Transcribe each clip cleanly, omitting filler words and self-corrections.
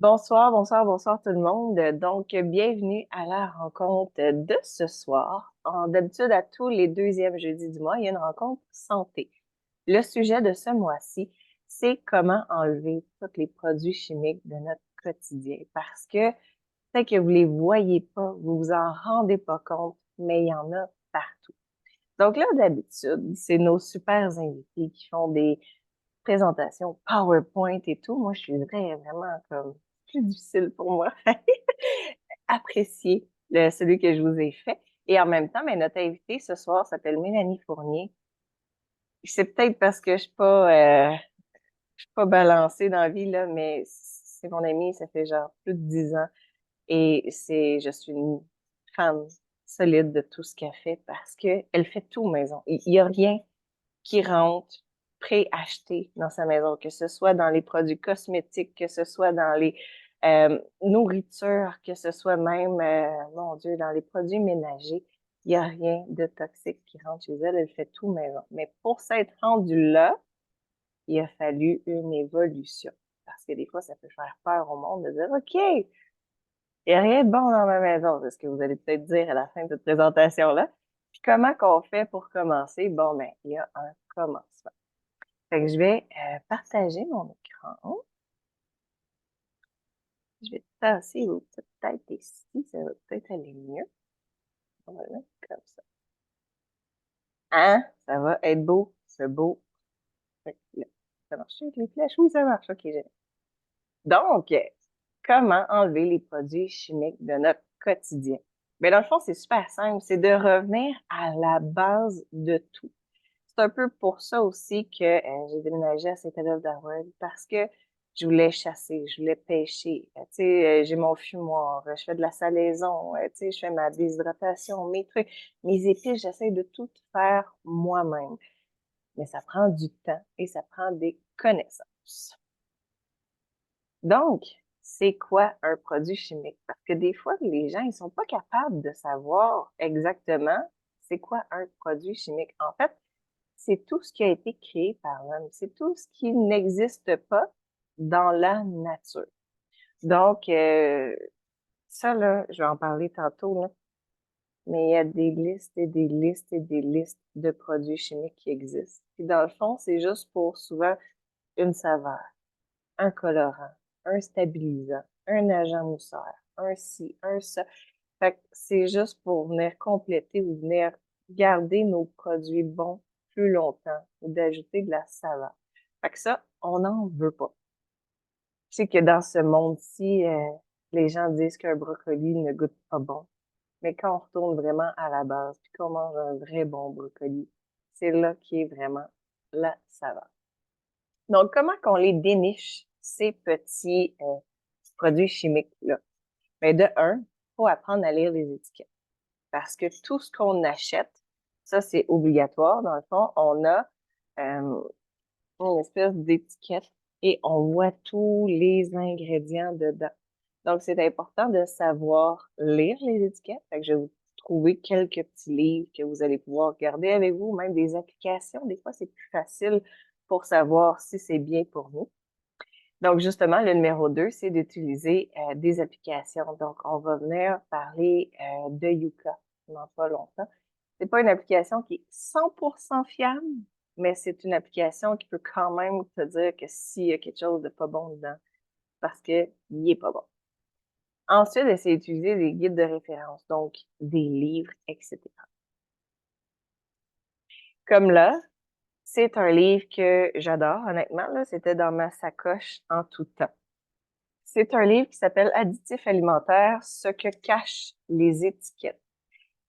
Bonsoir, bonsoir, bonsoir tout le monde. Donc, bienvenue à la rencontre de ce soir. D'habitude, à tous les deuxièmes jeudis du mois, il y a une rencontre santé. Le sujet de ce mois-ci, c'est comment enlever tous les produits chimiques de notre quotidien. Parce que peut-être que vous les voyez pas, vous vous en rendez pas compte, mais il y en a partout. Donc là, d'habitude, c'est nos super invités qui font des présentation PowerPoint et tout, moi, je suis vraiment comme plus difficile pour moi. Apprécier celui que je vous ai fait. Et en même temps, mais notre invitée ce soir s'appelle Mélanie Fournier. C'est peut-être parce que je suis pas balancée dans la vie, là, mais c'est mon amie, ça fait genre plus de 10 ans. Et je suis une fan solide de tout ce qu'elle fait parce que elle fait tout maison. Il y a rien qui rentre préacheté dans sa maison, que ce soit dans les produits cosmétiques, que ce soit dans les nourritures, que ce soit même, mon Dieu, dans les produits ménagers. Il n'y a rien de toxique qui rentre chez elle. Elle fait tout maison. Mais pour s'être rendue là, il a fallu une évolution. Parce que des fois, ça peut faire peur au monde de dire, OK, il n'y a rien de bon dans ma maison. C'est ce que vous allez peut-être dire à la fin de cette présentation-là. Puis comment qu'on fait pour commencer? Bon, ben, il y a un commencement. Fait que je vais partager mon écran. Je vais tasser vos petites têtes ici. Ça va peut-être aller mieux. On va le mettre comme ça. Hein? Ça va être beau. C'est beau. Fait que là, ça marche avec les flèches? Oui, ça marche. OK, génial. Donc, comment enlever les produits chimiques de notre quotidien? Mais dans le fond, c'est super simple. C'est de revenir à la base de tout. C'est un peu pour ça aussi que j'ai déménagé à Saint-Adolphe d'Arvor parce que je voulais chasser, je voulais pêcher. Tu sais, j'ai mon fumoir, je fais de la salaison, tu sais, je fais ma déshydratation, mes trucs, mes épices, j'essaie de tout faire moi-même. Mais ça prend du temps et ça prend des connaissances. Donc, c'est quoi un produit chimique? Parce que des fois, les gens, ils sont pas capables de savoir exactement c'est quoi un produit chimique. En fait, c'est tout ce qui a été créé par l'homme. C'est tout ce qui n'existe pas dans la nature. Donc, ça, là, je vais en parler tantôt, là, mais il y a des listes et des listes et des listes de produits chimiques qui existent. Puis dans le fond, c'est juste pour souvent une saveur, un colorant, un stabilisant, un agent mousseur, un ci, un ça. Fait que c'est juste pour venir compléter ou venir garder nos produits bons plus longtemps ou d'ajouter de la saveur. Fait que ça, on n'en veut pas. Je sais que dans ce monde-ci, les gens disent qu'un brocoli ne goûte pas bon. Mais quand on retourne vraiment à la base, puis qu'on mange un vrai bon brocoli, c'est là qui est vraiment la saveur. Donc, comment qu'on les déniche, ces petits produits chimiques-là? Ben, de un, faut apprendre à lire les étiquettes. Parce que tout ce qu'on achète, ça, c'est obligatoire. Dans le fond, on a euh, une espèce d'étiquette et on voit tous les ingrédients dedans. Donc, c'est important de savoir lire les étiquettes. Fait que je vais vous trouver quelques petits livres que vous allez pouvoir garder avec vous, même des applications. Des fois, c'est plus facile pour savoir si c'est bien pour nous. Donc, justement, le numéro 2, c'est d'utiliser des applications. Donc, on va venir parler de Yuka dans pas longtemps. C'est pas une application qui est 100% fiable, mais c'est une application qui peut quand même te dire que s'il y a quelque chose de pas bon dedans, parce que il est pas bon. Ensuite, c'est d'utiliser des guides de référence, donc des livres, etc. Comme là, c'est un livre que j'adore, honnêtement, là, c'était dans ma sacoche en tout temps. C'est un livre qui s'appelle Additifs alimentaires, ce que cachent les étiquettes.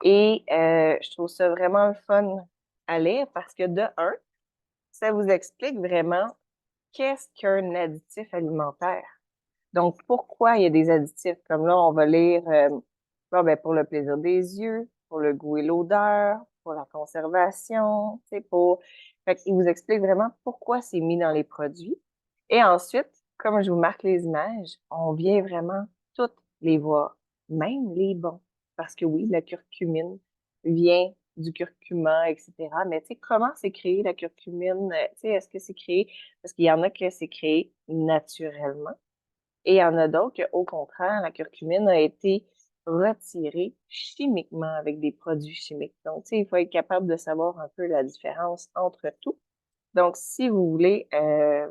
Et je trouve ça vraiment le fun à lire parce que de un, ça vous explique vraiment qu'est-ce qu'un additif alimentaire. Donc, pourquoi il y a des additifs? Comme là, on va lire bon, ben, pour le plaisir des yeux, pour le goût et l'odeur, pour la conservation, c'est pour. Fait qu'il vous explique vraiment pourquoi c'est mis dans les produits. Et ensuite, comme je vous marque les images, on vient vraiment toutes les voir, même les bons. Parce que oui, la curcumine vient du curcuma, etc. Mais tu sais, comment c'est créé la curcumine? Tu sais, est-ce que c'est créé? Parce qu'il y en a que c'est créé naturellement. Et il y en a d'autres que, au contraire, la curcumine a été retirée chimiquement avec des produits chimiques. Donc, tu sais, il faut être capable de savoir un peu la différence entre tout. Donc, si vous voulez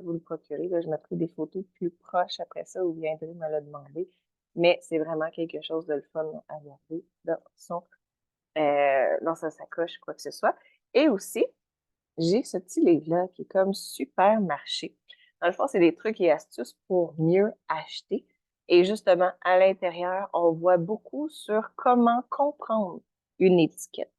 vous le procurer, là, je mettrai des photos plus proches après ça, vous viendrez me le demander. Mais c'est vraiment quelque chose de le fun à garder dans sa sacoche, quoi que ce soit. Et aussi, j'ai ce petit livre-là qui est comme super marché. Dans le fond, c'est des trucs et astuces pour mieux acheter. Et justement, à l'intérieur, on voit beaucoup sur comment comprendre une étiquette.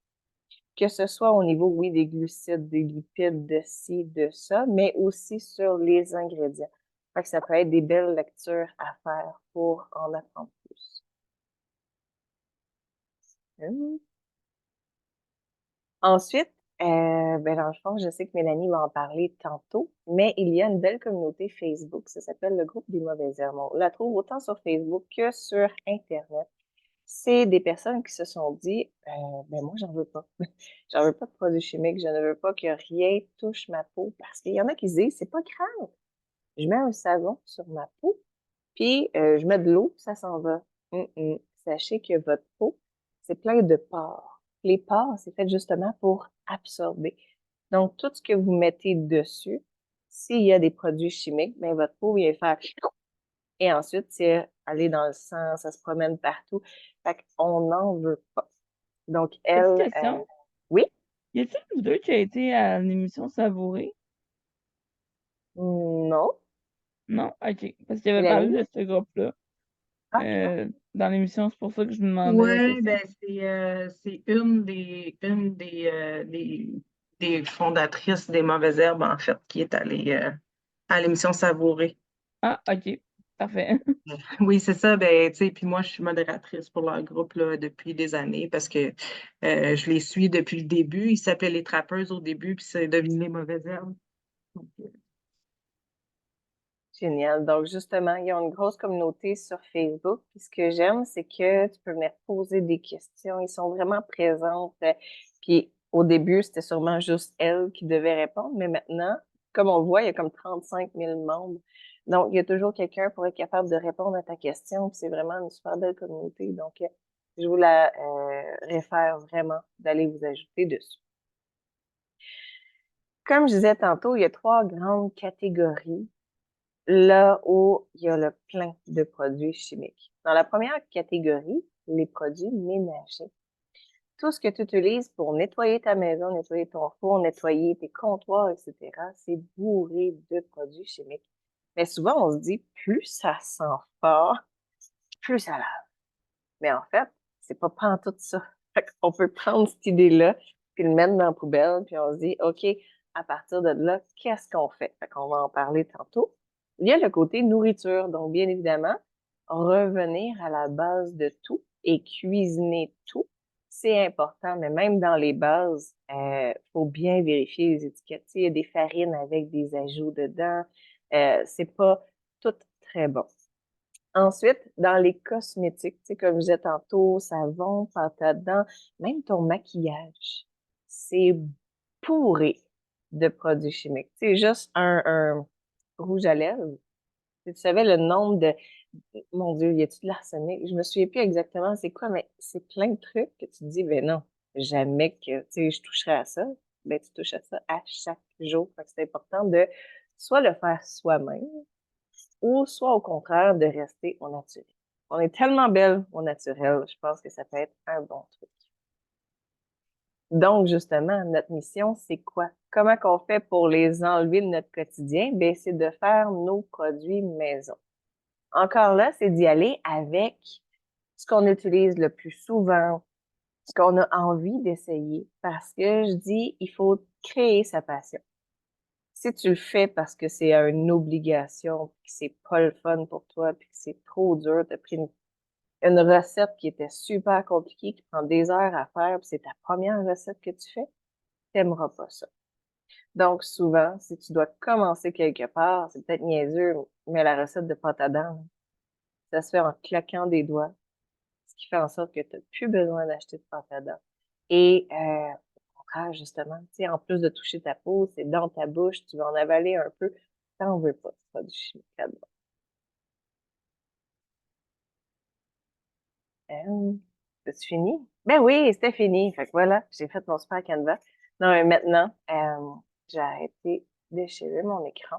Que ce soit au niveau, oui, des glucides, des lipides, de ci, de ça, mais aussi sur les ingrédients. Fait que ça peut être des belles lectures à faire pour en apprendre plus. Hum. Ensuite, ben dans le fond, je sais que Mélanie va en parler tantôt, mais il y a une belle communauté Facebook, ça s'appelle le groupe des mauvaises herbes. On la trouve autant sur Facebook que sur Internet. C'est des personnes qui se sont dit, ben moi, j'en veux pas. J'en veux pas de produits chimiques, je ne veux pas que rien touche ma peau, parce qu'il y en a qui se disent, c'est pas grave, je mets un savon sur ma peau, puis je mets de l'eau, ça s'en va. Sachez que votre peau, c'est plein de pores. Les pores, c'est fait justement pour absorber. Donc, tout ce que vous mettez dessus, s'il y a des produits chimiques, ben votre peau vient faire et ensuite, c'est aller dans le sang, ça se promène partout. Fait qu'on n'en veut pas. Donc, Petite elle, question, oui? y a-t-il vous 2 qui a été à l'émission Savourée? Non. Non? OK. Parce qu'il avait parlé Mélanie? de ce groupe-là, OK, non. dans l'émission, c'est pour ça que je me demandais la Ouais, question. ben c'est une des fondatrices des Mauvaises Herbes, en fait, qui est allée à l'émission Savourée. Ah, OK, parfait. Oui, c'est ça. Ben, tu sais, puis moi, je suis modératrice pour leur groupe là, depuis des années parce que je les suis depuis le début. Ils s'appelaient Les Trappeuses au début, puis c'est devenu Les Mauvaises Herbes. Donc, Génial. Donc, justement, il y a une grosse communauté sur Facebook. Puis ce que j'aime, c'est que tu peux venir poser des questions. Ils sont vraiment présentes. Puis au début, c'était sûrement juste elle qui devait répondre, mais maintenant, comme on le voit, il y a comme 35 000 membres. Donc, il y a toujours quelqu'un pour être capable de répondre à ta question. Puis c'est vraiment une super belle communauté. Donc, je vous la réfère vraiment d'aller vous ajouter dessus. Comme je disais tantôt, il y a 3 grandes catégories là où il y a le plein de produits chimiques. Dans la première catégorie, les produits ménagers. Tout ce que tu utilises pour nettoyer ta maison, nettoyer ton four, nettoyer tes comptoirs, etc., c'est bourré de produits chimiques. Mais souvent, on se dit, plus ça sent fort, plus ça lave. Mais en fait, c'est pas pantoute ça. On peut prendre cette idée-là, puis le mettre dans la poubelle, puis on se dit, OK, à partir de là, qu'est-ce qu'on fait? Fait qu'on va en parler tantôt. Il y a le côté nourriture, donc bien évidemment, revenir à la base de tout et cuisiner tout, c'est important, mais même dans les bases, faut bien vérifier les étiquettes. Tu sais, il y a des farines avec des ajouts dedans, c'est pas tout très bon. Ensuite, dans les cosmétiques, tu sais, comme je disais tantôt, savon, pâte à dents, même ton maquillage, c'est bourré de produits chimiques. Tu sais, juste un rouge à lèvres, tu savais le nombre de... Mon Dieu, y a-tu de l'arsenic? Je me souviens plus exactement c'est quoi, mais c'est plein de trucs que tu te dis, ben non, jamais que, tu sais, je toucherai à ça. Ben, tu touches à ça à chaque jour. Fait que c'est important de soit le faire soi-même, ou soit au contraire de rester au naturel. On est tellement belle au naturel, je pense que ça peut être un bon truc. Donc, justement, notre mission, c'est quoi? Comment qu'on fait pour les enlever de notre quotidien? Ben, c'est de faire nos produits maison. Encore là, c'est d'y aller avec ce qu'on utilise le plus souvent, ce qu'on a envie d'essayer. Parce que je dis, il faut créer sa passion. Si tu le fais parce que c'est une obligation, puis que c'est pas le fun pour toi, puis que c'est trop dur, t'as pris une recette qui était super compliquée, qui prend des heures à faire, puis c'est ta première recette que tu fais, t'aimeras pas ça. Donc, souvent, si tu dois commencer quelque part, c'est peut-être niaiseux, mais la recette de pâte à dents, ça se fait en claquant des doigts, ce qui fait en sorte que tu n'as plus besoin d'acheter de pâte à dents. Et au contraire, justement, tu sais, en plus de toucher ta peau, c'est dans ta bouche, tu vas en avaler un peu, t'en veux pas, c'est pas du chimique là-dedans. C'est fini? Ben oui, c'était fini. Fait que voilà, j'ai fait mon super canevas. Non, mais maintenant, j'ai arrêté de chérir mon écran.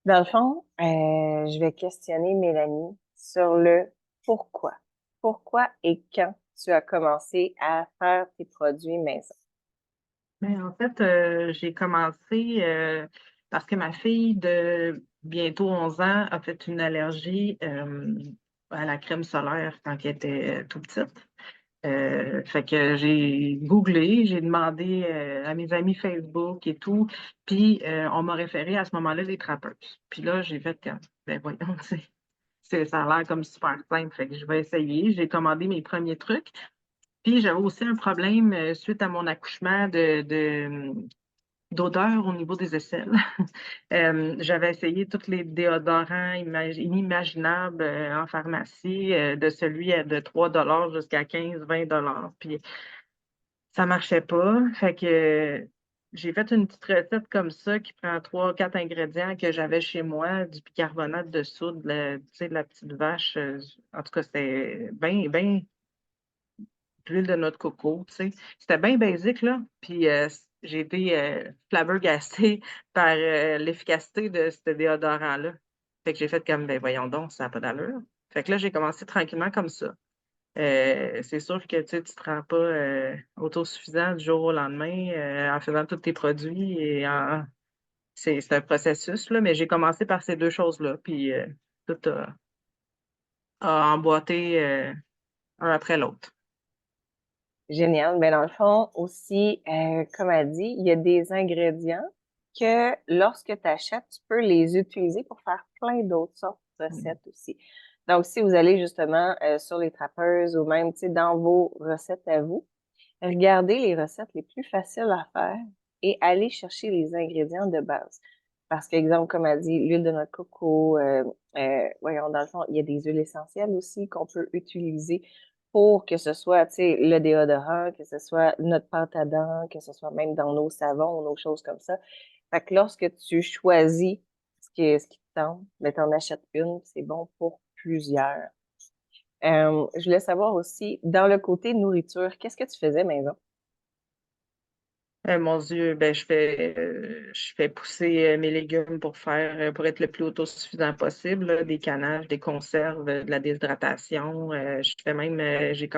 Dans le fond, je vais questionner Mélanie sur le pourquoi. Pourquoi et quand tu as commencé à faire tes produits maison? Mais en fait, j'ai commencé parce que ma fille de bientôt 11 ans a fait une allergie à la crème solaire quand elle était tout petite. Fait que j'ai googlé, j'ai demandé à mes amis Facebook et tout, puis on m'a référé à ce moment-là les trappeuses. Puis là, j'ai fait comme, ben voyons, ça a l'air comme super simple, fait que je vais essayer. J'ai commandé mes premiers trucs. Puis j'avais aussi un problème suite à mon accouchement d'odeur au niveau des aisselles. J'avais essayé tous les déodorants inimaginables en pharmacie, de celui de 3 $ jusqu'à 15 20 $. Puis ça marchait pas. Fait que j'ai fait une petite recette comme ça qui prend 3 4 ingrédients que j'avais chez moi, du bicarbonate de soude, tu sais, de la petite vache. En tout cas, c'était bien, bien de l'huile de noix de coco, tu sais. C'était bien basique, là. Puis j'ai été flabbergastée par l'efficacité de ce déodorant-là. Fait que j'ai fait comme, ben voyons donc, ça n'a pas d'allure. Fait que là, j'ai commencé tranquillement comme ça. C'est sûr que tu sais, tu te rends pas autosuffisant du jour au lendemain en faisant tous tes produits c'est un processus, là, mais j'ai commencé par ces deux choses-là, puis tout a emboîté un après l'autre. Génial. Mais dans le fond, aussi, comme elle dit, il y a des ingrédients que lorsque tu achètes, tu peux les utiliser pour faire plein d'autres sortes de Mm. recettes aussi. Donc, si vous allez justement sur les trappeuses ou même, tu sais, dans vos recettes à vous, regardez les recettes les plus faciles à faire et allez chercher les ingrédients de base. Parce qu'exemple, comme elle dit, l'huile de noix de coco, voyons, dans le fond, il y a des huiles essentielles aussi qu'on peut utiliser pour que ce soit, tu sais, le déodorant, que ce soit notre pâte à dents, que ce soit même dans nos savons, nos choses comme ça. Fait que lorsque tu choisis ce qui te tente, ben, t'en achètes une, c'est bon pour plusieurs. Je voulais savoir aussi, dans le côté nourriture, qu'est-ce que tu faisais maison? Mon Dieu, ben je fais pousser mes légumes pour être le plus autosuffisant possible, là, des canages, des conserves, de la déshydratation. Je fais même, j'ai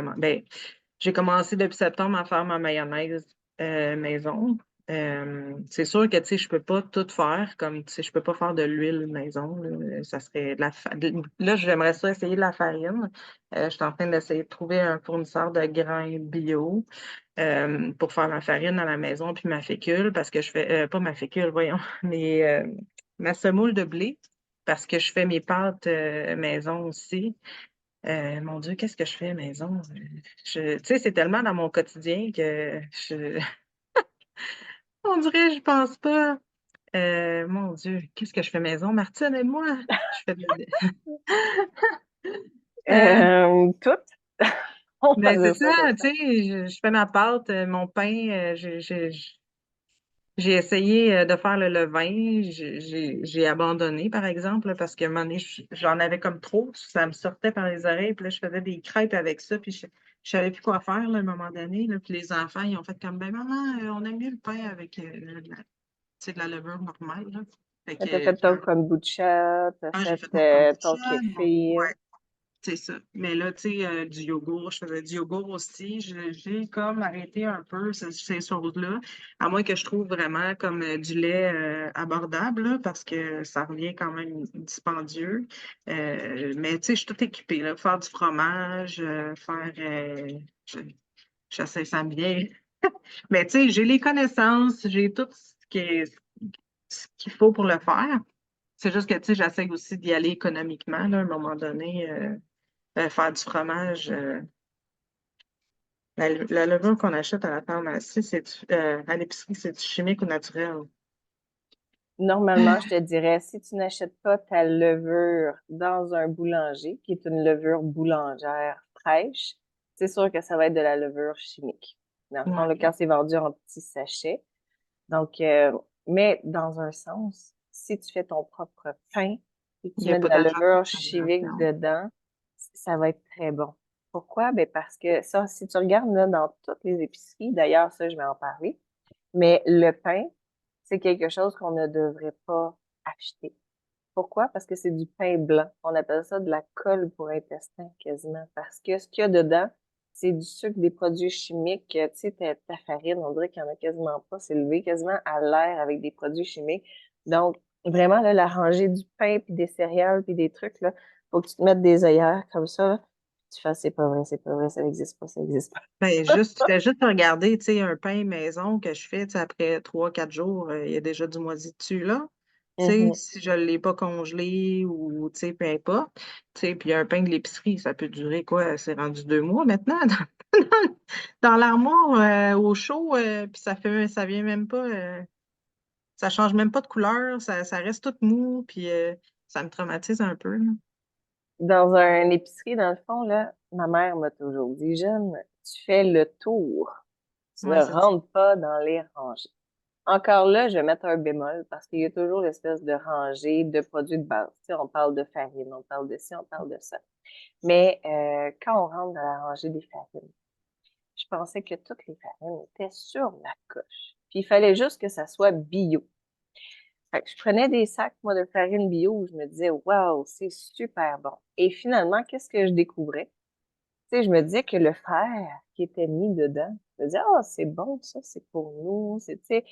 commencé depuis septembre à faire ma mayonnaise maison. C'est sûr que tu sais, je peux pas tout faire, comme tu sais, je peux pas faire de l'huile maison. Là. Ça serait là, j'aimerais ça essayer de la farine. Je suis en train d'essayer de trouver un fournisseur de grains bio pour faire ma farine à la maison, puis ma fécule, parce que je fais, pas ma fécule, voyons, mais ma semoule de blé, parce que je fais mes pâtes maison aussi. Mon Dieu, qu'est-ce que je fais maison? Tu sais, c'est tellement dans mon quotidien que on dirait, je pense pas. Mon Dieu, qu'est-ce que je fais maison? Martine et moi, je fais euh, Toutes. On va ben, c'est dire ça, ça comme tu ça. sais, je fais ma pâte, mon pain, j'ai essayé de faire le levain, j'ai abandonné, par exemple, là, parce qu'à un moment donné, j'en avais comme trop, ça me sortait par les oreilles, puis là, je faisais des crêpes avec ça, puis je savais plus quoi faire, là, à un moment donné, là, puis les enfants, ils ont fait comme, ben maman, on aime mieux le pain avec tu sais, de la levure normale, là. Fait T'as que, fait ton kombucha, t'as j'ai fait fait mon kombucha, ton kéfir. ouais, c'est ça. Mais là, tu sais, du yogourt, je faisais du yogourt aussi. J'ai comme arrêté un peu ces choses-là, à moins que je trouve vraiment comme du lait abordable, là, parce que ça revient quand même dispendieux. Mais tu sais, je suis tout équipée, là. Faire du fromage, je, j'essaie ça bien. Mais tu sais, j'ai les connaissances, j'ai tout ce qu'il faut pour le faire. C'est juste que, tu sais, j'essaie aussi d'y aller économiquement, là, à un moment donné. Faire du fromage. La levure qu'on achète à la pharmacie, à l'épicerie, c'est du chimique ou naturel? Normalement, je te dirais, si tu n'achètes pas ta levure dans un boulanger, qui est une levure boulangère fraîche, c'est sûr que ça va être de la levure chimique. Dans le fond, Ouais. là, quand c'est vendu en petits sachets. Donc, mais dans un sens, si tu fais ton propre pain et que Il tu n'y a mets de pas la d'agent de levure chimique conservation. dedans, ça va être très bon. Pourquoi? Ben parce que ça, si tu regardes là, dans toutes les épiceries, d'ailleurs, ça, je vais en parler, mais le pain, c'est quelque chose qu'on ne devrait pas acheter. Pourquoi? Parce que c'est du pain blanc. On appelle ça de la colle pour intestin quasiment. Parce que ce qu'il y a dedans, c'est du sucre, des produits chimiques. Tu sais, ta farine, on dirait qu'il n'y en a quasiment pas. C'est levé quasiment à l'air avec des produits chimiques. Donc, vraiment, là, la rangée du pain, puis des céréales, puis des trucs, là, faut que tu te mettes des œillères comme ça, là. Tu fais, c'est pas vrai, ça n'existe pas, ça n'existe pas. Ben, juste, fais juste regarder, tu sais, un pain maison que je fais, tu sais, après 3, 4 jours, il y a déjà du moisi dessus, là. Tu sais, Mhm. si je ne l'ai pas congelé ou, tu sais, peu importe. Tu sais, puis un pain de l'épicerie, ça peut durer quoi? C'est rendu 2 mois maintenant dans l'armoire au chaud, puis ça vient même pas, ça change même pas de couleur, ça reste tout mou, puis ça me traumatise un peu, là. Dans un épicerie, dans le fond, là, ma mère m'a toujours dit, Jeanne, tu fais le tour. Tu ne Ouais, c'est ça. rentres pas dans les rangées. Encore là, je vais mettre un bémol parce qu'il y a toujours l'espèce de rangée de produits de base. Tu sais, on parle de farine, on parle de ci, on parle de ça. Mais quand on rentre dans la rangée des farines, je pensais que toutes les farines étaient sur la coche. Puis il fallait juste que ça soit bio. Fait que je prenais des sacs, moi, de farine bio où je me disais, waouh, c'est super bon. Et finalement, qu'est-ce que je découvrais? Tu sais, je me disais que le fer qui était mis dedans, je me disais, ah, c'est bon, ça, c'est pour nous. C'est, tu sais,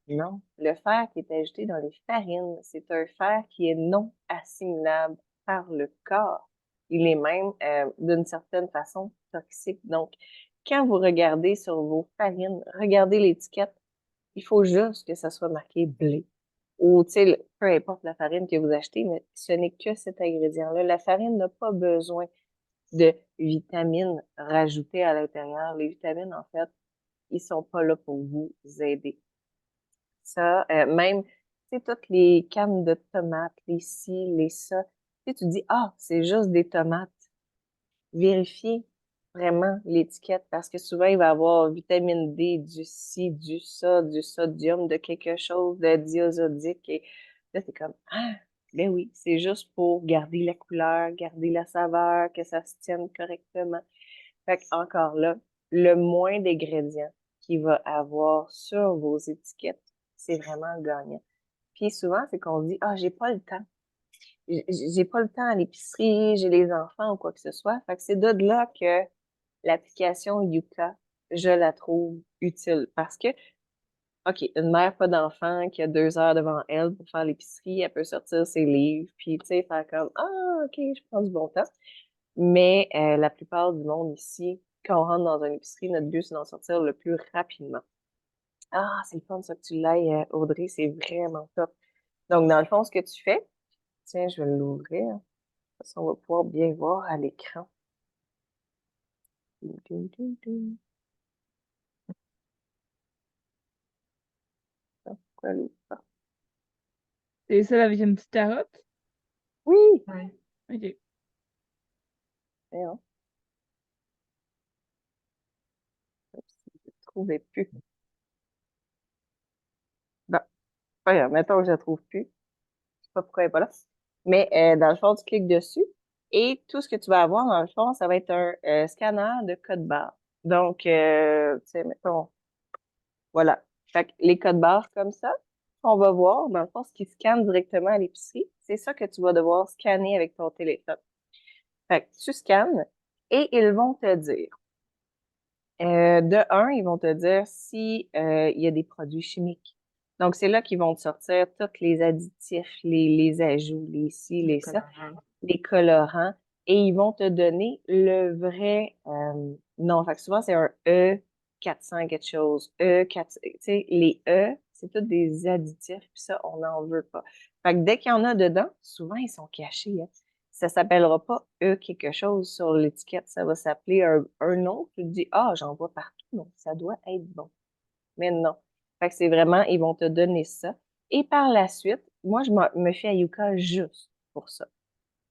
non, le fer qui est ajouté dans les farines, c'est un fer qui est non assimilable par le corps. Il est même, d'une certaine façon, toxique. Donc, quand vous regardez sur vos farines, regardez l'étiquette, il faut juste que ça soit marqué blé. Ou, tu sais, peu importe la farine que vous achetez, mais ce n'est que cet ingrédient-là. La farine n'a pas besoin de vitamines rajoutées à l'intérieur. Les vitamines, en fait, ils sont pas là pour vous aider. Ça, même, tu sais, toutes les cannes de tomates, les ci, les ça, tu sais, tu dis, ah, c'est juste des tomates. Vérifiez vraiment l'étiquette parce que souvent, il va y avoir vitamine D, du ci, du ça, du sodium, de quelque chose, de diazodique. Et là, c'est comme, ah, ben oui, c'est juste pour garder la couleur, garder la saveur, que ça se tienne correctement. Fait que encore là, le moins d'ingrédients qu'il va avoir sur vos étiquettes, c'est vraiment gagnant. Puis souvent, c'est qu'on se dit, ah, j'ai pas le temps. J'ai pas le temps à l'épicerie, j'ai les enfants ou quoi que ce soit. Fait que c'est de là que l'application Yuka, je la trouve utile parce que, OK, une mère pas d'enfant qui a 2 heures devant elle pour faire l'épicerie, elle peut sortir ses livres, puis, tu sais, faire comme, ah, OK, je prends du bon temps. Mais la plupart du monde ici, quand on rentre dans une épicerie, notre but, c'est d'en sortir le plus rapidement. Ah, c'est le fun ça que tu l'aies, Audrey, c'est vraiment top. Donc, dans le fond, ce que tu fais, tiens, je vais l'ouvrir. Parce qu'on va pouvoir bien voir à l'écran. Ding, ding, ding, ding. Ah, pourquoi elle ouvre pas? C'est celle avec une petite carotte? Oui! Ouais. OK. Voyons. Oups, je ne trouvais plus. Bon, voyons, mettons que je ne la trouve plus. Je sais pas pourquoi elle n'est pas là. Mais dans le fond, tu cliques dessus et tout ce que tu vas avoir, dans le fond, ça va être un scanner de code barre. Donc, tu sais, mettons, voilà. Fait que les codes barres comme ça, on va voir, dans le fond, ce qui scanne directement à l'épicerie, c'est ça que tu vas devoir scanner avec ton téléphone. Fait que tu scannes et ils vont te dire, de un, ils vont te dire si il y a des produits chimiques. Donc, c'est là qu'ils vont te sortir tous les additifs, les ajouts, les ci, Les les ça, colorants. les colorants, et ils vont te donner le vrai nom. Fait que souvent, c'est un E400 quelque chose, E400, tu sais, les E, c'est tous des additifs, puis ça, on n'en veut pas. Fait que dès qu'il y en a dedans, souvent, ils sont cachés, hein. Ça s'appellera pas E quelque chose sur l'étiquette, ça va s'appeler un nom. Tu te dis, ah, j'en vois partout, donc ça doit être bon. Mais non. Fait que c'est vraiment, ils vont te donner ça. Et par la suite, moi, me fie à Yuka juste pour ça.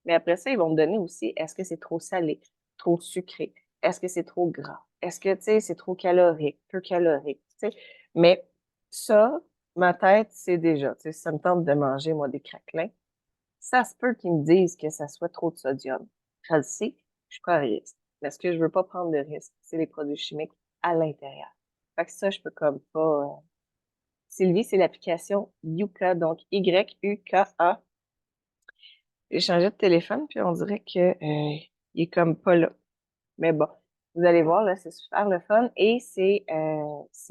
Mais après ça, ils vont me donner aussi, est-ce que c'est trop salé, trop sucré? Est-ce que c'est trop gras? Est-ce que, tu sais, c'est trop calorique, peu calorique, tu sais? Mais ça, ma tête, c'est déjà, tu sais, si ça me tente de manger, moi, des craquelins, ça se peut qu'ils me disent que ça soit trop de sodium. Je le sais, je prends un risque. Mais ce que je veux pas prendre de risque, c'est les produits chimiques à l'intérieur. Fait que ça, je peux comme pas. Sylvie, c'est l'application Yuka, donc Yuka. J'ai changé de téléphone, puis on dirait que il est comme pas là. Mais bon, vous allez voir, là, c'est super le fun et c'est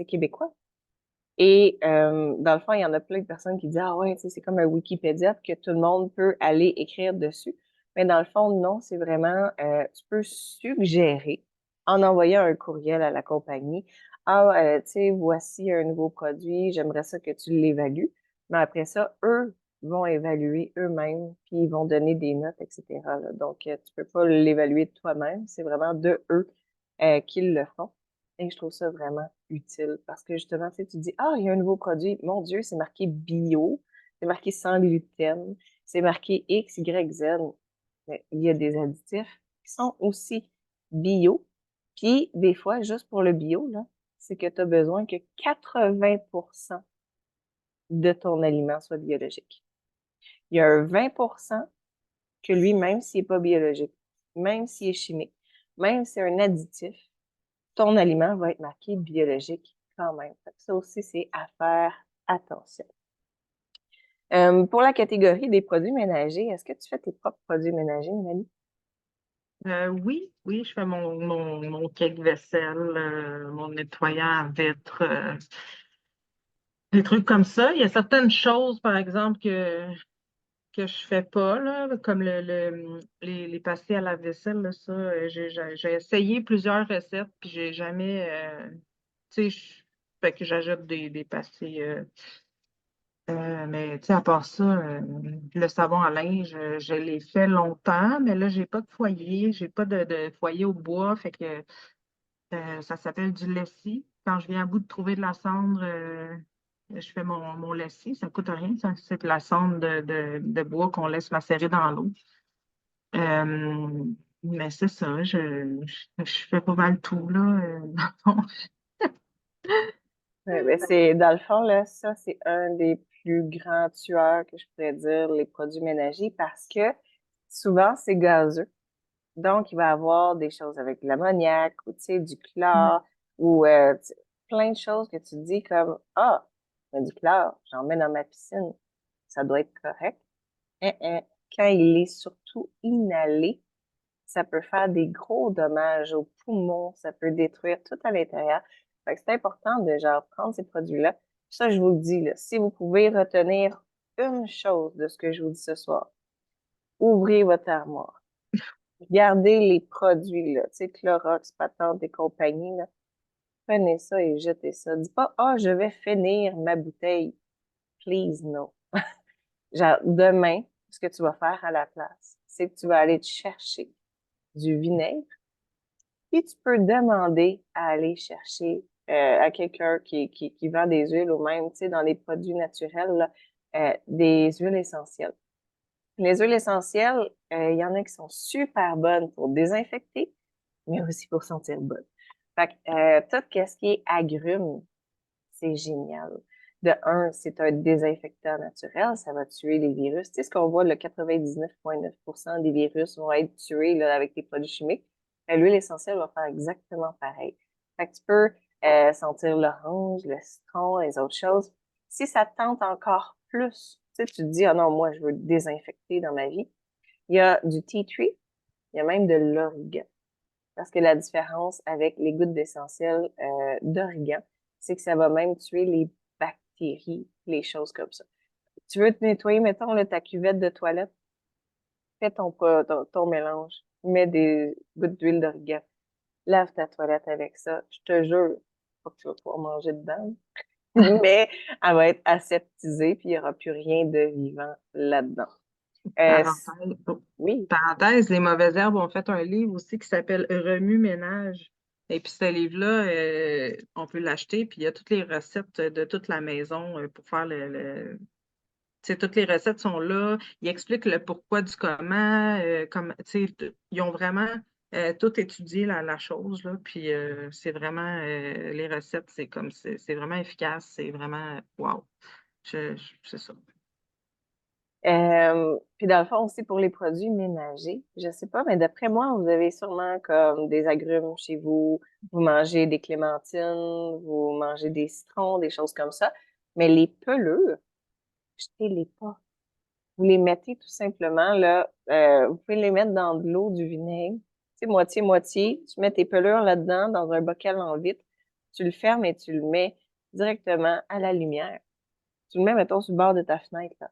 québécois. Et dans le fond, il y en a plein de personnes qui disent ah ouais, tu sais, c'est comme un Wikipédia que tout le monde peut aller écrire dessus. Mais dans le fond, non, c'est vraiment tu peux suggérer en envoyant un courriel à la compagnie. Ah, tu sais, voici un nouveau produit, j'aimerais ça que tu l'évalues. Mais après ça, eux vont évaluer eux-mêmes, puis ils vont donner des notes, etc. là. Donc, tu peux pas l'évaluer de toi-même, c'est vraiment de eux qu'ils le font. Et je trouve ça vraiment utile parce que justement, tu sais, tu dis, ah, il y a un nouveau produit. Mon Dieu, c'est marqué bio, c'est marqué sans gluten, c'est marqué X, Y, Z. Mais il y a des additifs qui sont aussi bio. Puis, des fois, juste pour le bio, là, c'est que tu as besoin que 80% de ton aliment soit biologique. Il y a un 20% que lui, même s'il n'est pas biologique, même s'il est chimique, même si c'est un additif, ton aliment va être marqué biologique quand même. Fait que ça aussi, c'est à faire attention. Pour la catégorie des produits ménagers, est-ce que tu fais tes propres produits ménagers, Mélanie? Oui, je fais mon cake-vaisselle, mon nettoyant à vitre, des trucs comme ça. Il y a certaines choses, par exemple, que je fais pas, là, comme les pastilles à la vaisselle, là, ça, j'ai essayé plusieurs recettes, puis j'ai jamais, tu sais, fait que j'ajoute des pastilles. Mais tu sais, à part ça, le savon à linge, je l'ai fait longtemps, mais là, j'ai pas de foyer, j'ai pas de foyer au bois, fait que ça s'appelle du lessis. Quand je viens à bout de trouver de la cendre, je fais mon lessis, ça coûte rien, ça, c'est de la cendre de bois qu'on laisse macérer dans l'eau. Euh, mais c'est ça, je fais pas mal tout, là. Dans le fond. Ben, c'est, dans le fond, là, ça, c'est un des plus grands tueurs que je pourrais dire, les produits ménagers, parce que souvent, c'est gazeux. Donc, il va y avoir des choses avec de l'ammoniac ou, tu sais, du chlore ou plein de choses que tu te dis comme, ah, il y a du chlore, j'en mets dans ma piscine, ça doit être correct. Hein. Quand il est surtout inhalé, ça peut faire des gros dommages aux poumons, ça peut détruire tout à l'intérieur. Fait que c'est important de genre prendre ces produits-là. Ça, je vous le dis, là, si vous pouvez retenir une chose de ce que je vous dis ce soir, ouvrez votre armoire. Regardez les produits, là, tu sais, Clorox, Patente et compagnie, là. Prenez ça et jetez ça. Dis pas, ah, je vais finir ma bouteille. Please, no. Genre, demain, ce que tu vas faire à la place, c'est que tu vas aller te chercher du vinaigre. Puis tu peux demander à aller chercher à quelqu'un qui vend des huiles ou même, tu sais, dans les produits naturels, là, des huiles essentielles. Les huiles essentielles, il y en a qui sont super bonnes pour désinfecter, mais aussi pour sentir bonne. Fait que tout ce qui est agrumes, c'est génial. De un, c'est un désinfectant naturel, ça va tuer les virus. Tu sais ce qu'on voit, le 99,9% des virus vont être tués là, avec des produits chimiques. L'huile essentielle va faire exactement pareil. Fait que tu peux sentir l'orange, le citron, les autres choses. Si ça te tente encore plus, tu sais, tu te dis, ah non, moi, je veux désinfecter dans ma vie. Il y a du tea tree, il y a même de l'origan. Parce que la différence avec les gouttes d'essentiel d'origan, c'est que ça va même tuer les bactéries, les choses comme ça. Tu veux te nettoyer, mettons, là, ta cuvette de toilette, fais ton mélange, mets des gouttes d'huile d'origan, lave ta toilette avec ça. Je te jure, pas que tu vas pouvoir manger dedans, mais elle va être aseptisée, puis il n'y aura plus rien de vivant là-dedans. Euh, Parenthèse, oui. parenthèse, les mauvaises herbes ont fait un livre aussi qui s'appelle Remue-ménage. Et puis ce livre-là, on peut l'acheter, puis il y a toutes les recettes de toute la maison pour faire tu sais, toutes les recettes sont là. Ils expliquent le pourquoi du comment. Tu sais, ils ont vraiment tout étudié la chose, là. Puis c'est vraiment, les recettes, c'est vraiment efficace. C'est vraiment, wow. C'est ça. Puis dans le fond aussi pour les produits ménagers, je sais pas, mais d'après moi, vous avez sûrement comme des agrumes chez vous, vous mangez des clémentines, vous mangez des citrons, des choses comme ça. Mais les pelures, jetez-les pas. Vous les mettez tout simplement là, vous pouvez les mettre dans de l'eau, du vinaigre, tu sais, moitié-moitié. Tu mets tes pelures là-dedans dans un bocal en vitre, tu le fermes et tu le mets directement à la lumière. Tu le mets, mettons, sur le bord de ta fenêtre, là.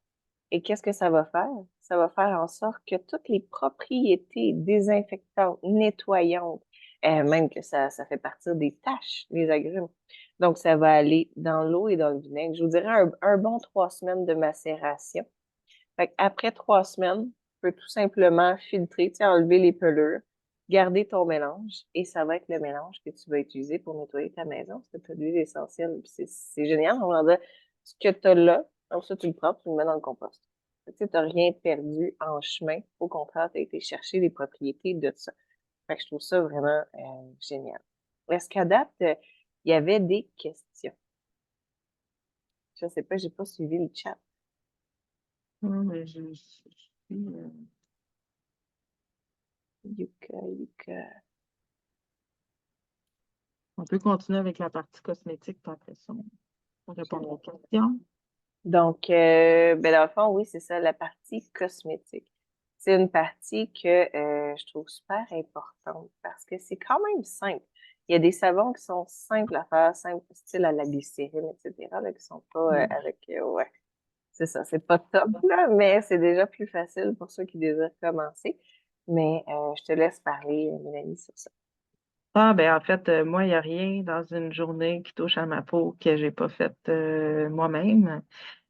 Et qu'est-ce que ça va faire? Ça va faire en sorte que toutes les propriétés désinfectantes, nettoyantes, même que ça fait partir des taches, les agrumes. Donc, ça va aller dans l'eau et dans le vinaigre. Je vous dirais un bon 3 semaines de macération. Fait après 3 semaines, tu peux tout simplement filtrer, tu sais, enlever les pelures, garder ton mélange et ça va être le mélange que tu vas utiliser pour nettoyer ta maison. C'est de l'huile essentielle. Puis c'est génial. On va dire ce que tu as là, comme ça, tu le prends, tu le mets dans le compost. Fait que, tu n'as rien perdu en chemin. Au contraire, tu as été chercher les propriétés de ça. Fait que je trouve ça vraiment génial. Est-ce qu'à date, il y avait des questions? Je sais pas, j'ai pas suivi le chat. Mais je suis, Yuka. on peut continuer avec la partie cosmétique, puis après ça, on répondre aux questions. Donc, ben dans le fond, oui, c'est ça, la partie cosmétique. C'est une partie que je trouve super importante parce que c'est quand même simple. Il y a des savons qui sont simples à faire, simples, style à la glycérine, etc., là, qui sont pas avec, ouais, c'est ça, c'est pas top, là, mais c'est déjà plus facile pour ceux qui désirent commencer. Mais je te laisse parler, Mélanie, sur ça. Ah, ben en fait, moi, il n'y a rien dans une journée qui touche à ma peau que j'ai pas fait moi-même.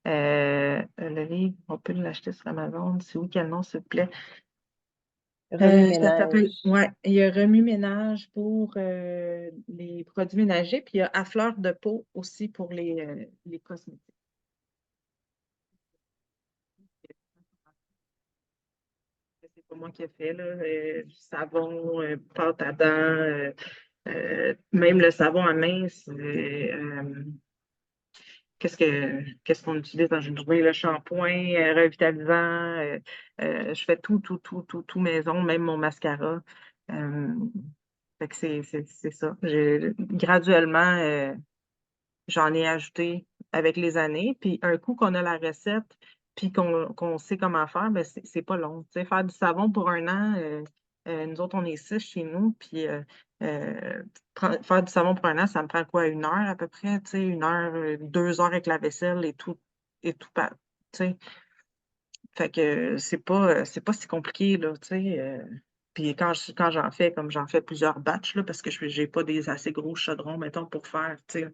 Le livre, on peut l'acheter sur Amazon. C'est où, quel nom, s'il te plaît? Ça s'appelle, Remue-ménage. ouais, il y a Remue-Ménage pour les produits ménagers, puis il y a À fleur de peau aussi pour les cosmétiques. C'est pas moi qui ai fait, là. Savon, pâte à dents, même le savon à main, qu'est-ce qu'on utilise dans une journée? Le shampoing, revitalisant, je fais tout maison, même mon mascara. Euh, Fait que c'est ça. Graduellement, j'en ai ajouté avec les années. Puis un coup qu'on a la recette, puis qu'on sait comment faire, ben c'est pas long. Tu sais, faire du savon pour un an, nous autres, on est 6 chez nous, puis euh, faire du savon pour un an, ça me prend quoi, 1 heure à peu près, tu sais, 1 heure, 2 heures avec la vaisselle et tout, tu sais. Fait que c'est pas si compliqué, là, tu sais. Puis quand j'en fais, comme j'en fais plusieurs batchs, là, parce que j'ai pas des assez gros chaudrons, mettons, pour faire, tu sais,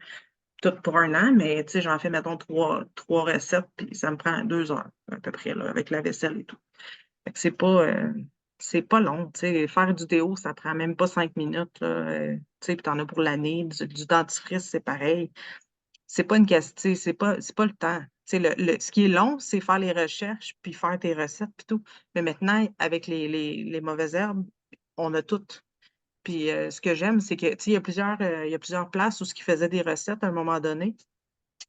tout pour un an, mais tu sais, j'en fais, mettons, trois recettes, puis ça me prend 2 heures à peu près, là, avec la vaisselle et tout. Fait que c'est pas long, tu sais. Faire du déo, ça prend même pas 5 minutes, là, tu sais, puis t'en as pour l'année. Du dentifrice, c'est pareil. C'est pas une question, tu sais, c'est pas le temps. Tu sais, ce qui est long, c'est faire les recherches, puis faire tes recettes, puis tout. Mais maintenant, avec les mauvaises herbes, on a tout. Puis ce que j'aime, c'est que, tu sais, il y a plusieurs places où ce qui faisaient des recettes à un moment donné,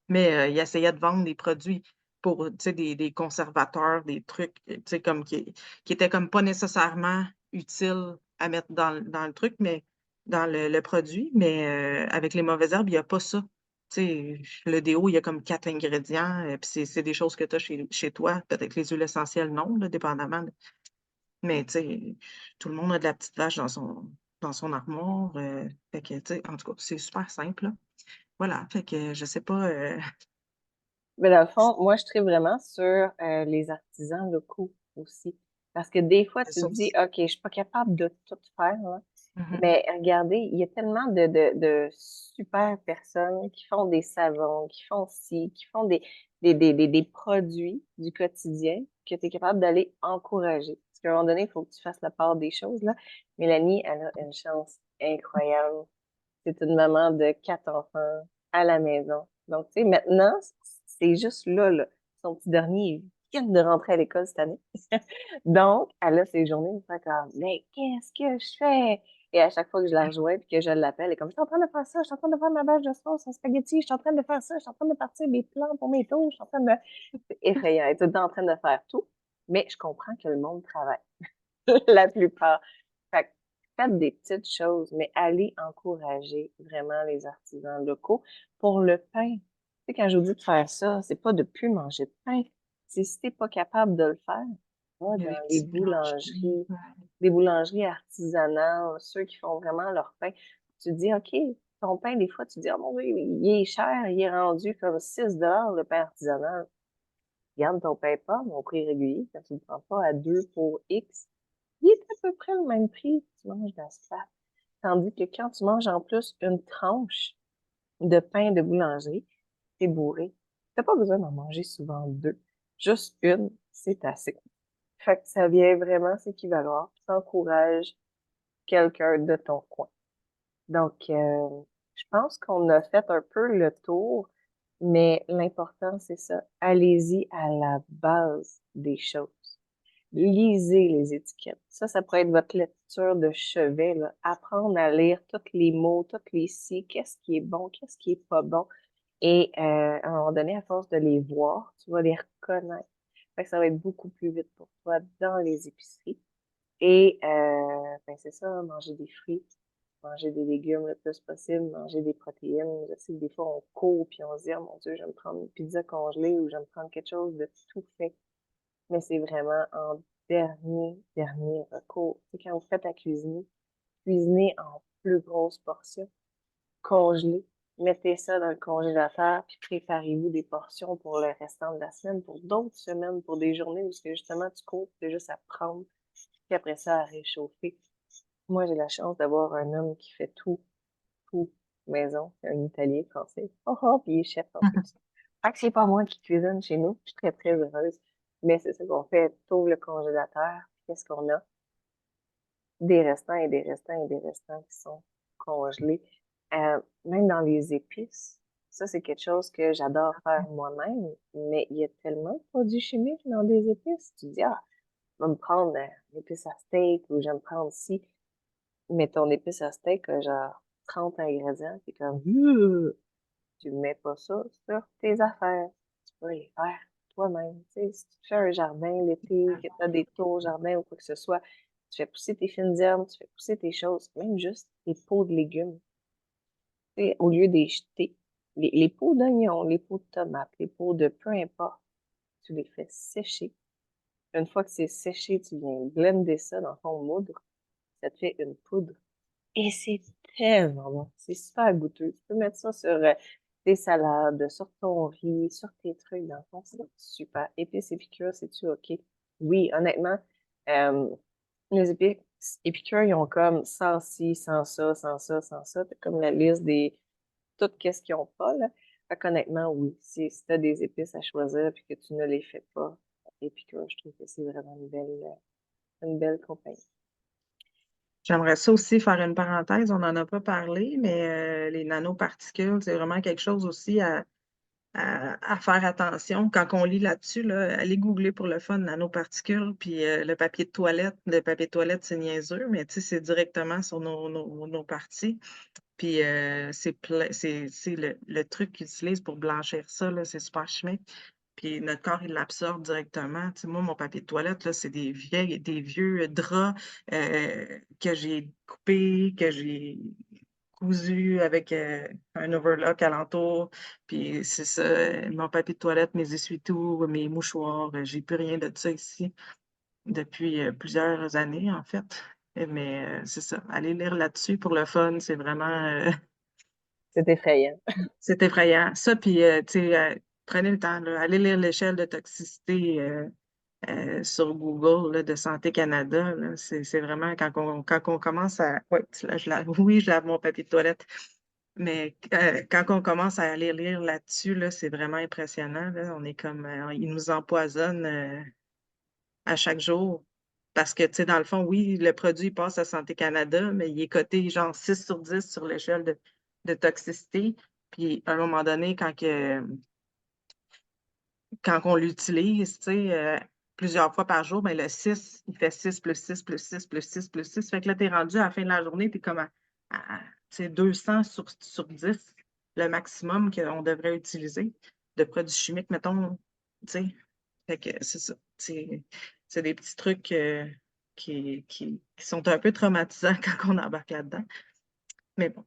mais ils essayaient de vendre des produits pour, tu sais, des conservateurs, des trucs, tu sais, comme qui étaient comme pas nécessairement utiles à mettre dans le truc, mais dans le produit. Mais avec les mauvaises herbes, il n'y a pas ça. Tu sais, le déo, il y a comme 4 ingrédients, puis c'est des choses que tu as chez toi. Peut-être les huiles essentielles, non, là, dépendamment. Mais tu sais, tout le monde a de la petite vache dans son armoire. Fait que, tu sais, en tout cas, c'est super simple, là. Voilà, fait que je sais pas. Mais dans le fond, moi, je tripe vraiment sur les artisans locaux aussi. Parce que des fois, C'est tu te ça dis, aussi. OK, je suis pas capable de tout faire, là. Mhm. Mais regardez, il y a tellement de super personnes qui font des savons, qui font ci, qui font des produits du quotidien que tu es capable d'aller encourager. Parce qu'à un moment donné, il faut que tu fasses la part des choses, là. Mélanie, elle a une chance incroyable. C'est une maman de 4 enfants à la maison. Donc, tu sais, maintenant, c'est juste là. Son petit dernier, il vient de rentrer à l'école cette année. Donc, elle a ses journées de faire comme, mais qu'est-ce que je fais? Et à chaque fois que je la rejoins et que je l'appelle, elle est comme, je suis en train de faire ça, je suis en train de faire ma bâche de sauce en spaghetti, je suis en train de faire ça, je suis en train de partir mes plans pour mes tours, je suis en train de... C'est effrayant, elle est tout le temps en train de faire tout. Mais je comprends que le monde travaille, la plupart. Fait que faites des petites choses, mais allez encourager vraiment les artisans locaux pour le pain. Tu sais, quand je vous dis de faire ça, c'est pas de plus manger de pain. C'est si t'es pas capable de le faire, va Il y a des dans les petites boulangeries. boulangeries, des boulangeries artisanales, ceux qui font vraiment leur pain. Tu te dis, OK, ton pain, des fois, tu te dis, oh mon Dieu, il est cher, il est rendu comme 6 $ le pain artisanal. Garde ton pain pomme au prix régulier, quand tu ne le prends pas à 2 pour X, il est à peu près le même prix que tu manges d'asphalte. Tandis que quand tu manges en plus une tranche de pain de boulangerie, t'es bourré. T'as pas besoin d'en manger souvent deux. Juste une, c'est assez. Fait que ça vient vraiment s'équivaloir. T'encourages quelqu'un de ton coin. Donc, je pense qu'on a fait un peu le tour, mais l'important, c'est ça. Allez-y à la base des choses. Lisez les étiquettes. Ça pourrait être votre lecture de chevet, là. Apprendre à lire tous les mots, tous les si, qu'est-ce qui est bon, qu'est-ce qui est pas bon. Et à un moment donné, à force de les voir, tu vas les reconnaître. Fait que ça va être beaucoup plus vite pour toi dans les épiceries. Et ben c'est ça, manger des fruits, manger des légumes le plus possible, manger des protéines. Je sais que des fois, on court puis on se dit, oh mon Dieu, je vais me prendre une pizza congelée ou je vais me prendre quelque chose de tout fait. Mais c'est vraiment en dernier recours. C'est quand vous faites à cuisiner, cuisinez en plus grosses portions, congelez, mettez ça dans le congélateur, puis préparez-vous des portions pour le restant de la semaine, pour d'autres semaines, pour des journées où c'est justement tu cours, c'est juste à prendre, puis après ça à réchauffer. Moi, j'ai la chance d'avoir un homme qui fait tout maison. C'est un Italien français. Oh, oh, puis il est chef en plus. Fait que c'est pas moi qui cuisine chez nous. Je suis très, très heureuse. Mais c'est ça qu'on fait. T'ouvres le congélateur. Qu'est-ce qu'on a? Des restants et des restants et des restants qui sont congelés. Même dans les épices. Ça, c'est quelque chose que j'adore faire moi-même. Mais il y a tellement de produits chimiques dans des épices. Tu dis, ah, je vais me prendre l'épice à steak ou je vais me prendre ci. Mais ton épice à steak a genre 30 ingrédients. C'est comme, tu mets pas ça sur tes affaires. Tu peux les faire toi-même. Tu sais, si tu fais un jardin l'été, que tu as des tours au jardin ou quoi que ce soit, tu fais pousser tes fines herbes, tu fais pousser tes choses, même juste tes pots de légumes. Tu sais, au lieu des jeter, les pots d'oignons, les pots de tomates, les pots de peu importe, tu les fais sécher. Une fois que c'est séché, tu viens blender ça dans ton moudre. Ça te fait une poudre. Et c'est tellement bon. C'est super goûteux. Tu peux mettre ça sur tes salades, sur ton riz, sur tes trucs dans le fond. C'est super. Épices épicures, c'est-tu OK? Oui, honnêtement, euh, les épices épicures, ils ont comme sans ci, sans ça, sans ça, sans ça. T'as comme la liste des tout qu'est-ce qu'ils ont pas, là. Fait qu'honnêtement, oui. Si t'as des épices à choisir puis que tu ne les fais pas, épicures, je trouve que c'est vraiment une belle compagnie. J'aimerais ça aussi faire une parenthèse, on n'en a pas parlé, mais les nanoparticules, c'est vraiment quelque chose aussi à faire attention. Quand on lit là-dessus, là, allez googler pour le fun nanoparticules, puis le papier de toilette. Le papier de toilette, c'est niaiseux, mais tu sais, c'est directement sur nos parties. Puis c'est le truc qu'ils utilisent pour blanchir ça, là, c'est super chimique. Puis notre corps, il l'absorbe directement. Tu sais, moi, mon papier de toilette, là, c'est des vieux draps que j'ai coupés, que j'ai cousus avec un overlock alentour. Puis c'est ça, mon papier de toilette, mes essuie-tout, mes mouchoirs, j'ai plus rien de ça ici depuis plusieurs années, en fait. Mais c'est ça, allez lire là-dessus pour le fun, c'est vraiment C'est effrayant. c'est effrayant. Ça, puis tu sais, prenez le temps, là, allez lire l'échelle de toxicité sur Google là, de Santé Canada. Là. C'est vraiment quand on commence à. Ouais, oui, je lave mon papier de toilette. Mais quand on commence à aller lire là-dessus, là, c'est vraiment impressionnant. Là. On est comme ils nous empoisonnent à chaque jour. Parce que, tu sais, dans le fond, oui, le produit passe à Santé Canada, mais il est coté genre 6 sur 10 sur l'échelle de toxicité. Puis, à un moment donné, quand on l'utilise, tu sais, plusieurs fois par jour, mais le 6, il fait 6 plus 6 plus 6 plus 6 plus 6. Fait que là, tu es rendu à la fin de la journée, tu es comme tu sais, 200 sur 10, le maximum qu'on devrait utiliser de produits chimiques, mettons, tu sais. Fait que c'est ça. C'est des petits trucs qui sont un peu traumatisants quand on embarque là-dedans. Mais bon,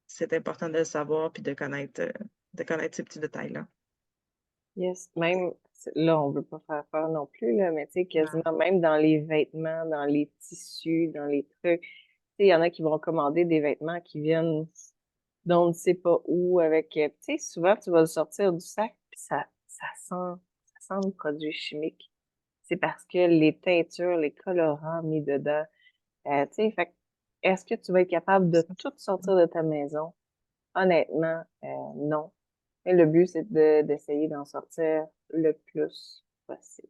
c'est important de le savoir puis de connaître ces petits détails-là. Yes, même, là, on veut pas faire peur non plus, là, mais tu sais, Non. quasiment même dans les vêtements, dans les tissus, dans les trucs, tu sais, il y en a qui vont commander des vêtements qui viennent d'on ne sait pas où avec, tu sais, souvent, tu vas le sortir du sac, puis ça sent le produit chimique. C'est parce que les teintures, les colorants mis dedans, tu sais, fait que, est-ce que tu vas être capable de tout sortir de ta maison? Honnêtement, non. Mais le but, c'est d'essayer d'en sortir le plus possible.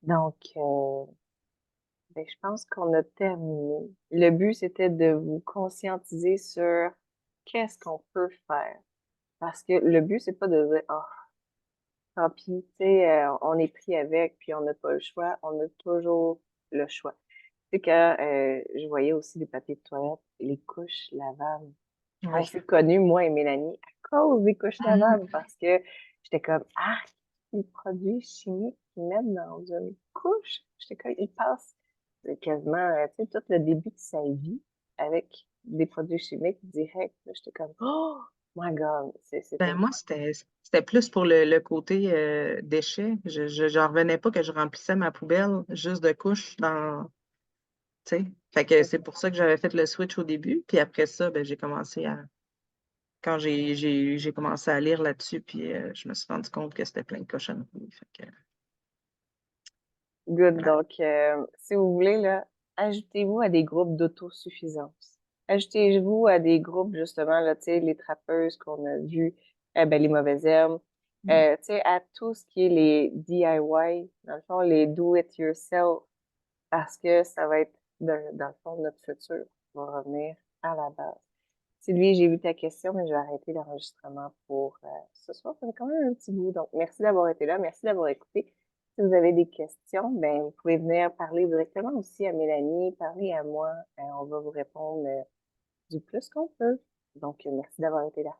Donc, ben, je pense qu'on a terminé. Le but, c'était de vous conscientiser sur qu'est-ce qu'on peut faire. Parce que le but, c'est pas de dire, ah, tant pis, tu sais, on est pris avec, puis on n'a pas le choix. On a toujours le choix. Tu sais, quand je voyais aussi des papiers de toilette, les couches lavables. On Oui. s'est connus, moi et Mélanie, à cause des couches Mhm. lavables, parce que j'étais comme, ah, les produits chimiques qu'ils mettent dans une couche, j'étais comme, ils passent quasiment, tu sais, tout le début de sa vie avec des produits chimiques directs. Là, j'étais comme, oh my God, Ben, c'était moi, c'était plus pour le côté déchets. J'en revenais pas que je remplissais ma poubelle juste de couches tu sais. Fait que c'est pour ça que j'avais fait le switch au début. Puis après ça, ben, j'ai commencé quand j'ai commencé à lire là-dessus, puis je me suis rendu compte que c'était plein de cochonneries. Fait que, good. voilà. Donc, si vous voulez, là, ajoutez-vous à des groupes d'autosuffisance. Ajoutez-vous à des groupes, justement, là, tu sais, les trappeuses qu'on a vues, ben, les mauvaises herbes, tu sais, à tout ce qui est les DIY, dans le fond, les do-it-yourself, parce que ça va être, dans le fond, notre futur va revenir à la base. Sylvie, j'ai vu ta question, mais je vais arrêter l'enregistrement pour ce soir. Ça fait quand même un petit bout. Donc, merci d'avoir été là. Merci d'avoir écouté. Si vous avez des questions, ben, vous pouvez venir parler directement aussi à Mélanie, parler à moi. On va vous répondre du plus qu'on peut. Donc, merci d'avoir été là.